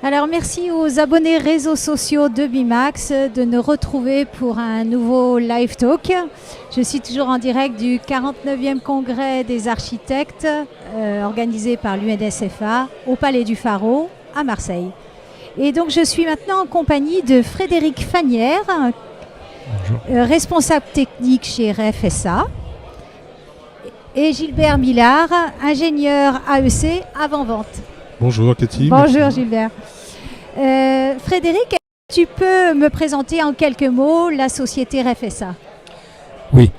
Alors merci aux abonnés réseaux sociaux de Bimax de nous retrouver pour un nouveau live talk. Je suis toujours en direct du 49e congrès des architectes organisé par l'UNSFA au Palais du Pharo à Marseille. Et donc je suis maintenant en compagnie de Frédéric Fanière, responsable technique chez RFSA, et Gilbert Millard, ingénieur AEC avant-vente. Bonjour Cathy. Bonjour merci. Gilbert. Frédéric, tu peux me présenter en quelques mots la société RFSA? Oui,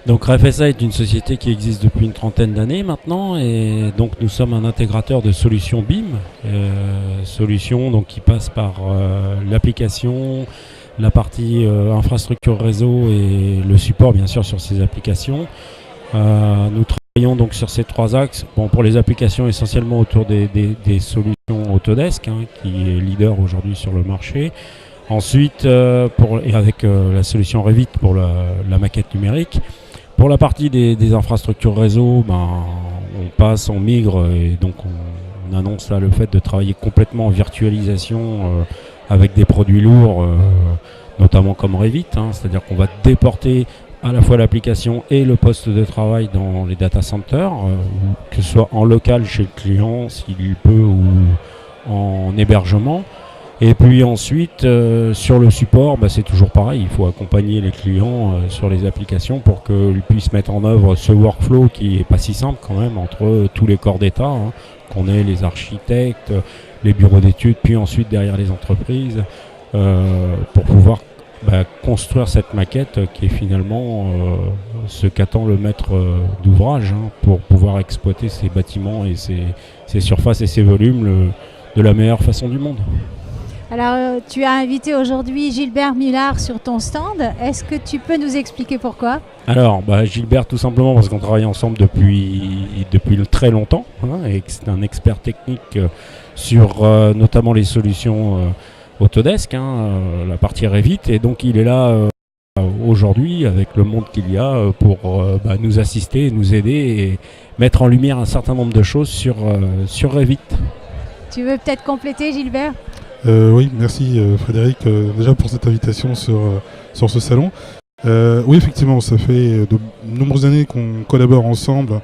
donc RFSA est une société qui existe depuis une trentaine d'années maintenant et donc nous sommes un intégrateur de solutions BIM, solutions donc, qui passent par l'application, la partie infrastructure réseau et le support bien sûr sur ces applications. Nous travaillons donc sur ces trois axes, pour les applications essentiellement autour des solutions Autodesk, qui est leader aujourd'hui sur le marché. Ensuite, avec la solution Revit pour la maquette numérique. Pour la partie des infrastructures réseau, on migre et donc on annonce là le fait de travailler complètement en virtualisation avec des produits lourds, notamment comme Revit, c'est-à-dire qu'on va déporter à la fois l'application et le poste de travail dans les data centers, que ce soit en local chez le client s'il peut ou en hébergement. Et puis ensuite sur le support, c'est toujours pareil, il faut accompagner les clients sur les applications pour qu'ils puissent mettre en œuvre ce workflow qui n'est pas si simple quand même entre tous les corps d'État, qu'on ait les architectes, les bureaux d'études, puis ensuite derrière les entreprises, pour pouvoir construire cette maquette qui est finalement ce qu'attend le maître d'ouvrage pour pouvoir exploiter ces bâtiments et ces surfaces et ces volumes de la meilleure façon du monde. Alors, tu as invité aujourd'hui Gilbert Millard sur ton stand. Est-ce que tu peux nous expliquer pourquoi? Alors, Gilbert, tout simplement parce qu'on travaille ensemble depuis très longtemps, et que c'est un expert technique sur notamment les solutions Autodesk, la partie Revit, et donc il est là aujourd'hui avec le monde qu'il y a pour nous assister, nous aider et mettre en lumière un certain nombre de choses sur Revit. Tu veux peut-être compléter, Gilbert? Oui, merci Frédéric déjà pour cette invitation sur ce salon. Oui, effectivement, ça fait de nombreuses années qu'on collabore ensemble.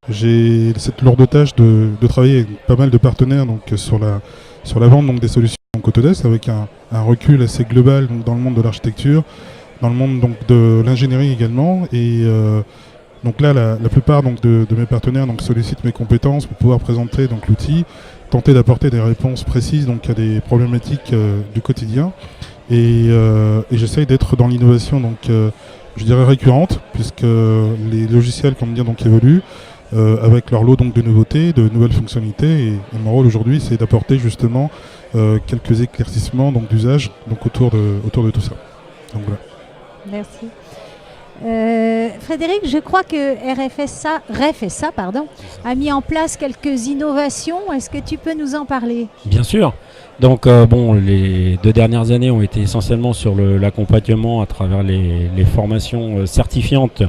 J'ai cette lourde tâche de travailler avec pas mal de partenaires donc, sur la vente donc, des solutions Autodesk avec un recul assez global donc, dans le monde de l'architecture, dans le monde donc, de l'ingénierie également. Et donc là, la plupart donc, de mes partenaires donc, sollicitent mes compétences pour pouvoir présenter donc, l'outil, tenter d'apporter des réponses précises donc, à des problématiques du quotidien. Et j'essaye d'être dans l'innovation donc, je dirais récurrente, puisque les logiciels comme dire, donc, évoluent. Avec leur lot donc, de nouveautés, de nouvelles fonctionnalités. Et mon rôle aujourd'hui, c'est d'apporter justement quelques éclaircissements donc, d'usage donc, autour de tout ça. Donc, voilà. Merci. Frédéric, je crois que RFSA a mis en place quelques innovations. Est-ce que tu peux nous en parler? Bien sûr. Donc les 2 dernières années ont été essentiellement sur l'accompagnement à travers les formations certifiantes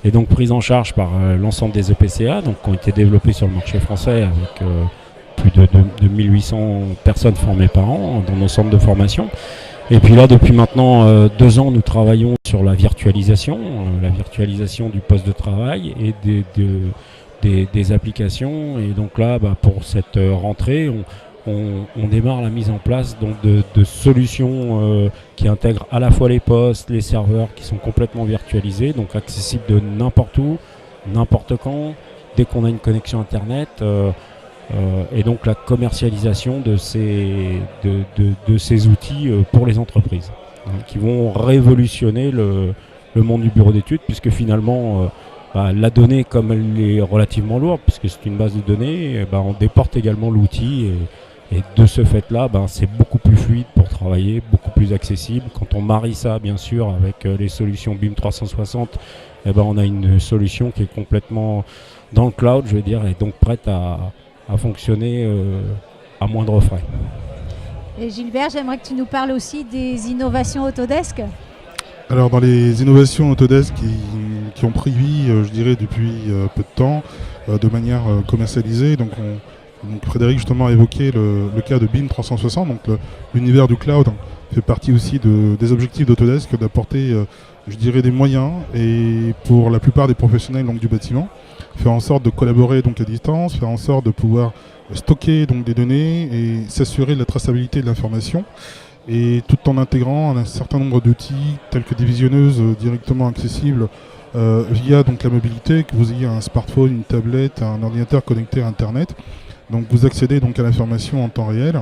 et donc prise en charge par l'ensemble des EPCA, donc qui ont été développés sur le marché français avec plus de 1800 personnes formées par an dans nos centres de formation. Et puis là, depuis maintenant 2 ans, nous travaillons sur la virtualisation du poste de travail et des applications. Et donc là, pour cette rentrée, on démarre la mise en place donc, de solutions qui intègrent à la fois les postes, les serveurs qui sont complètement virtualisés, donc accessibles de n'importe où, n'importe quand, dès qu'on a une connexion Internet. Et donc la commercialisation de ces outils pour les entreprises, qui vont révolutionner le monde du bureau d'études, puisque finalement la donnée, comme elle est relativement lourde, puisque c'est une base de données, on déporte également l'outil et de ce fait-là, c'est beaucoup plus fluide pour travailler, beaucoup plus accessible. Quand on marie ça, bien sûr, avec les solutions BIM 360, on a une solution qui est complètement dans le cloud, je veux dire, et donc prête à fonctionner à moindre frais. Et Gilbert, j'aimerais que tu nous parles aussi des innovations Autodesk. Alors dans les innovations Autodesk qui ont pris vie, je dirais, depuis peu de temps, de manière commercialisée, donc Donc Frédéric justement a évoqué le cas de BIM 360, donc l'univers du cloud fait partie aussi des objectifs d'Autodesk d'apporter, je dirais, des moyens et pour la plupart des professionnels donc, du bâtiment, faire en sorte de collaborer donc, à distance, faire en sorte de pouvoir stocker donc, des données et s'assurer de la traçabilité de l'information, et tout en intégrant un certain nombre d'outils tels que des visionneuses directement accessibles via donc, la mobilité, que vous ayez un smartphone, une tablette, un ordinateur connecté à Internet. Donc vous accédez donc à l'information en temps réel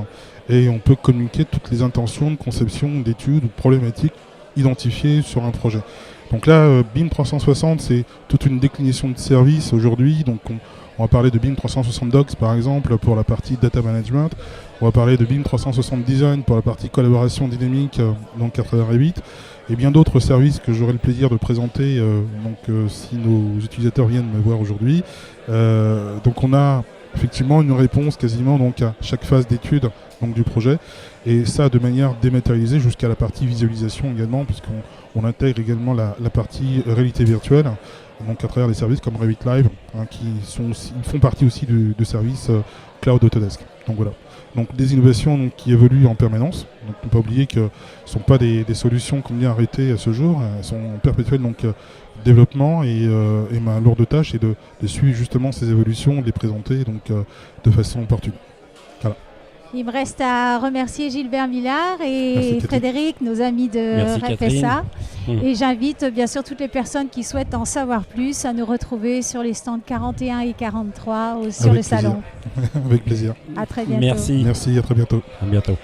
et on peut communiquer toutes les intentions de conception, d'études ou problématiques identifiées sur un projet. Donc là, BIM 360, c'est toute une déclinaison de services aujourd'hui. Donc on va parler de BIM 360 Docs par exemple pour la partie data management. On va parler de BIM 360 Design pour la partie collaboration dynamique donc à travers Revit. Et bien d'autres services que j'aurai le plaisir de présenter si nos utilisateurs viennent me voir aujourd'hui. Donc on a effectivement une réponse quasiment donc, à chaque phase d'étude donc, du projet, et ça de manière dématérialisée jusqu'à la partie visualisation également, puisqu'on intègre également la partie réalité virtuelle, donc à travers des services comme Revit Live, ils font partie aussi du service Cloud Autodesk. Donc voilà. Donc des innovations donc, qui évoluent en permanence. Donc on ne peut pas oublier que ce ne sont pas des solutions qu'on vient arrêter à ce jour, elles sont en perpétuel développement, et ma lourde tâche est de suivre justement ces évolutions, de les présenter donc, de façon opportune. Voilà. Il me reste à remercier Gilbert Millard et Frédéric, nos amis de RFSA. Et j'invite bien sûr toutes les personnes qui souhaitent en savoir plus à nous retrouver sur les stands 41 et 43 sur le salon. Avec plaisir. À très bientôt. Merci. Merci, à très bientôt. À bientôt.